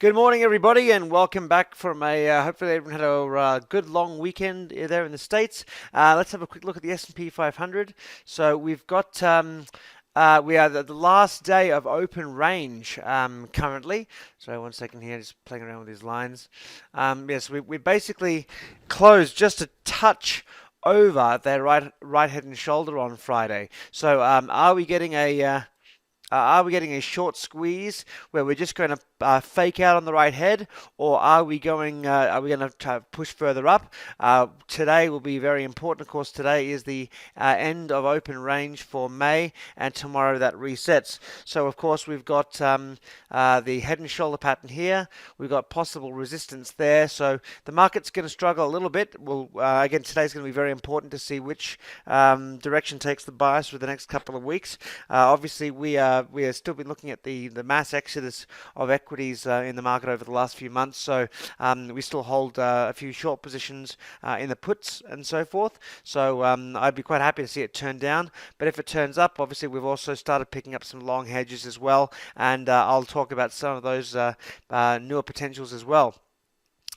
Good morning, everybody, and welcome back from hopefully everyone had a good long weekend there in the States. Let's have a quick look at the S&P 500. So we've got we are the last day of open range currently. So one second here, just playing around with these lines. Yes, we basically closed just a touch over their right head and shoulder on Friday. So are we getting a short squeeze where we're just going to fake out on the right head, or are we going? To push further up? Today will be very important. Of course, today is the end of open range for May, and tomorrow that resets. So, of course, we've got the head and shoulder pattern here. We've got possible resistance there. So the market's going to struggle a little bit. Again, today's going to be very important to see which direction takes the bias for the next couple of weeks. Obviously, we have still been looking at the mass exodus of equities in the market over the last few months. So we still hold a few short positions in the puts and so forth. So I'd be quite happy to see it turn down. But if it turns up, obviously we've also started picking up some long hedges as well. And I'll talk about some of those newer potentials as well.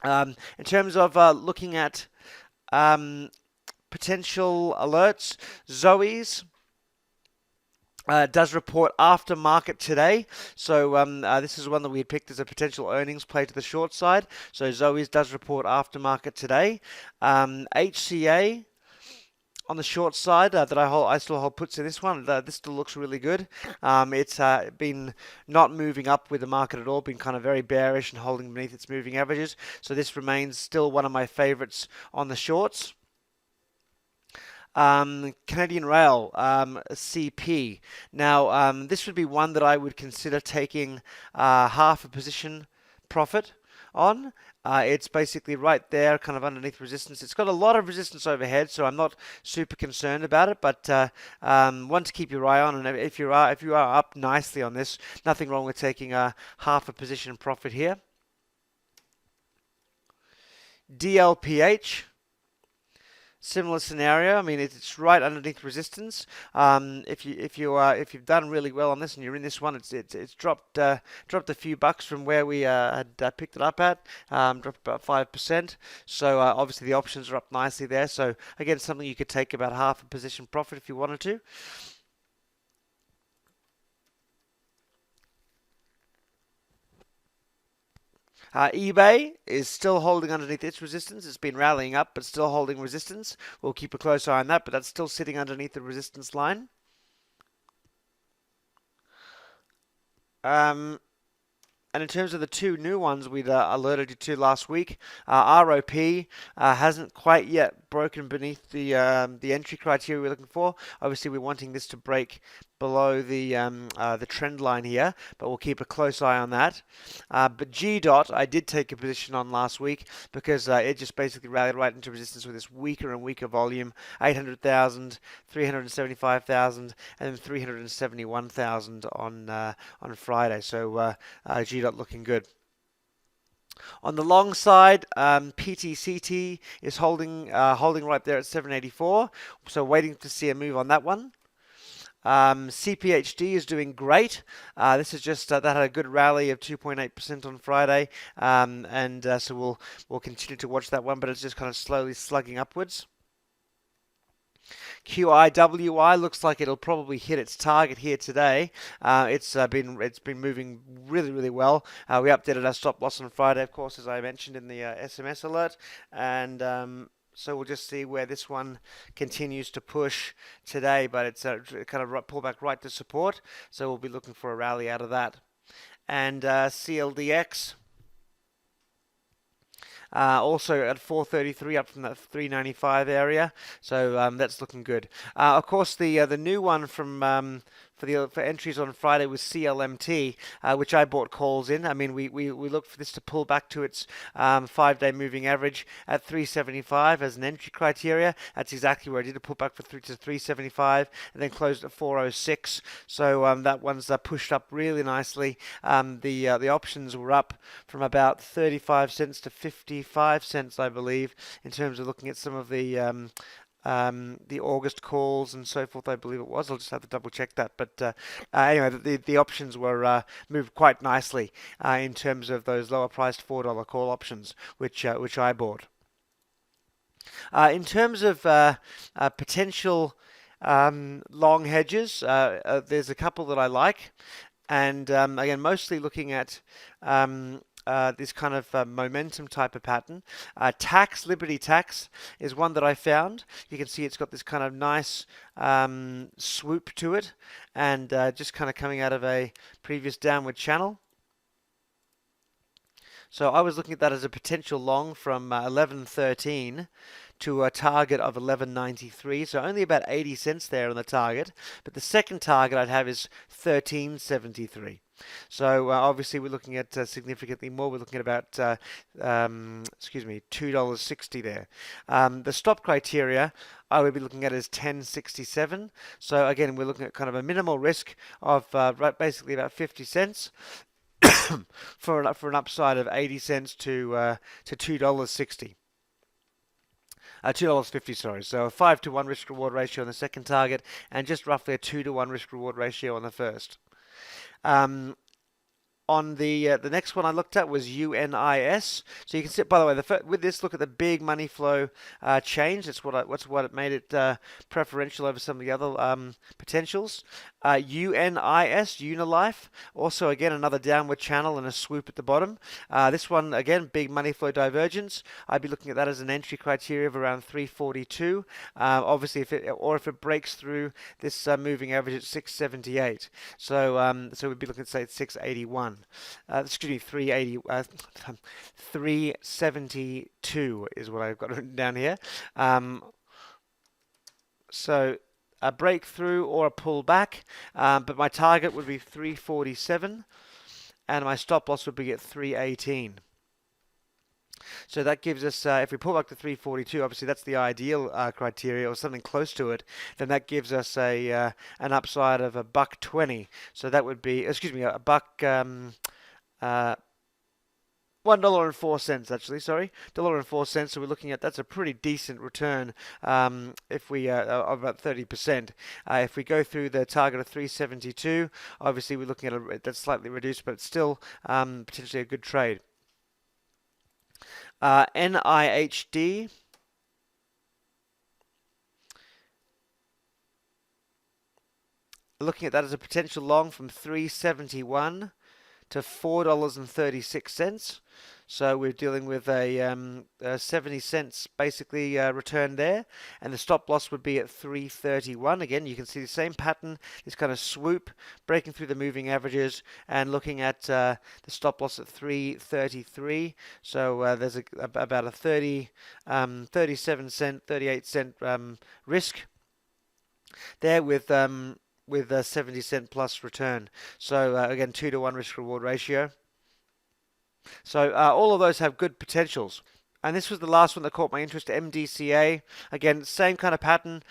In terms of looking at potential alerts, Zoe's does report after market today. So this is one that we had picked as a potential earnings play to the short side. So Zoe's does report after market today. HCA on the short side I still hold puts in this one. This still looks really good. It's been not moving up with the market at all, been kind of very bearish and holding beneath its moving averages. So this remains still one of my favorites on the shorts. Canadian Rail, CP. Now, this would be one that I would consider taking half a position profit on. It's basically right there, kind of underneath resistance. It's got a lot of resistance overhead, so I'm not super concerned about it. But one to keep your eye on, and if you are up nicely on this, nothing wrong with taking a half a position profit here. DLPH. Similar scenario. I mean, it's right underneath resistance. If you've done really well on this and you're in this one, it's dropped a few bucks from where we had picked it up at. Dropped about 5%. So obviously the options are up nicely there. So again, something you could take about half a position profit if you wanted to. eBay is still holding underneath its resistance. It's been rallying up, but still holding resistance. We'll keep a close eye on that, but that's still sitting underneath the resistance line. And in terms of the two new ones we'd alerted you to last week, ROP hasn't quite yet broken beneath the entry criteria we're looking for. Obviously, we're wanting this to break below the trend line here, but we'll keep a close eye on that. But GDOT, I did take a position on last week because it just basically rallied right into resistance with this weaker and weaker volume, 800,000, 375,000, and then 371,000 on Friday. So GDOT looking good. On the long side, PTCT is holding right there at 784. So waiting to see a move on that one. CPHD is doing great. This is just that had a good rally of 2.8% on Friday, so we'll continue to watch that one, but it's just kind of slowly slugging upwards. QIWI looks like it'll probably hit its target here today. It's been moving really well. We updated our stop loss on Friday, of course, as I mentioned in the SMS alert, and so we'll just see where this one continues to push today, but it's kind of pull back right to support. So we'll be looking for a rally out of that. And CLDX. Also at 433, up from that 395 area, so that's looking good. Of course, the new one from for entries on Friday was CLMT, which I bought calls in. I mean, we looked for this to pull back to its 5-day moving average at 375 as an entry criteria. That's exactly where I did a pullback to 375, and then closed at 406. So that one's pushed up really nicely. The options were up from about 35 cents to 55 cents, I believe, in terms of looking at some of the the August calls and so forth, I believe it was. I'll just have to double check that. But anyway, the options were moved quite nicely in terms of those lower priced $4 call options, which I bought. In terms of potential long hedges, there's a couple that I like, and again, mostly looking at this kind of momentum type of pattern. Liberty Tax is one that I found. You can see it's got this kind of nice swoop to it, and just kind of coming out of a previous downward channel. So I was looking at that as a potential long from 11.13 to a target of 11.93. So only about 80 cents there on the target. But the second target I'd have is 13.73. So obviously we're looking at significantly more. We're looking at about, $2.60 there. The stop criteria I would be looking at is 10.67. So again, we're looking at kind of a minimal risk of basically about 50 cents. for an upside of 80 cents to $2.60. $2.50, sorry. So a 5-to-1 risk reward ratio on the second target, and just roughly a 2-to-1 risk reward ratio on the first. On the next one I looked at was UNIS. So you can see, by the way, with this, look at the big money flow change. That's what it made it preferential over some of the other potentials. UNIS, Unilife, also again another downward channel and a swoop at the bottom. This one again, big money flow divergence. I'd be looking at that as an entry criteria of around 342. Obviously, if it breaks through this moving average at 678. So we'd be looking at say 681. Excuse me, 372 is what I've got written down here. So a breakthrough or a pullback, but my target would be 347, and my stop loss would be at 318. So that gives us, if we pull back to 342, obviously that's the ideal criteria, or something close to it. Then that gives us an upside of $1.20. So that would be, excuse me, a buck. $1.04 actually, sorry, $1.04. So we're looking at, that's a pretty decent return if we of about 30%. If we go through the target of 372, obviously we're looking at that's slightly reduced, but it's still potentially a good trade. NIHD. Looking at that as a potential long from 371 to $4.36. So we're dealing with a 70 cents basically return there, and the stop loss would be at 331. Again, you can see the same pattern, this kind of swoop breaking through the moving averages, and looking at the stop loss at 333. So there's about a 37 cent, 38 cent risk there with a 70 cent plus return. So again, 2-to-1 risk reward ratio. So all of those have good potentials. And this was the last one that caught my interest, MDCA. Again, same kind of pattern.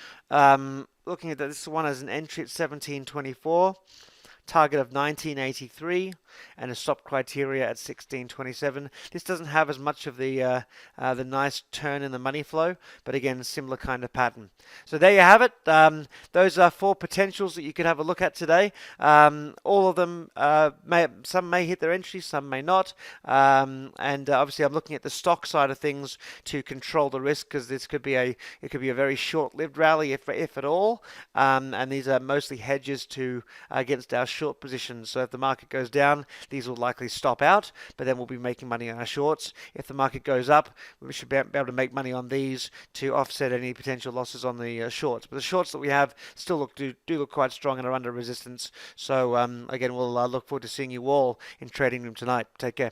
Looking at this one as an entry at 1724. Target of 1983 and a stop criteria at 1627. This doesn't have as much of the nice turn in the money flow, but again, similar kind of pattern. So there you have it. Those are 4 potentials that you could have a look at today. All of them, some may hit their entry, some may not. And obviously, I'm looking at the stock side of things to control the risk, because this could be a very short-lived rally, if at all. And these are mostly hedges to against our short positions. So if the market goes down, these will likely stop out, but then we'll be making money on our shorts. If the market goes up, we should be able to make money on these to offset any potential losses on the shorts. But the shorts that we have still do look quite strong and are under resistance. So again, we'll look forward to seeing you all in Trading Room tonight. Take care.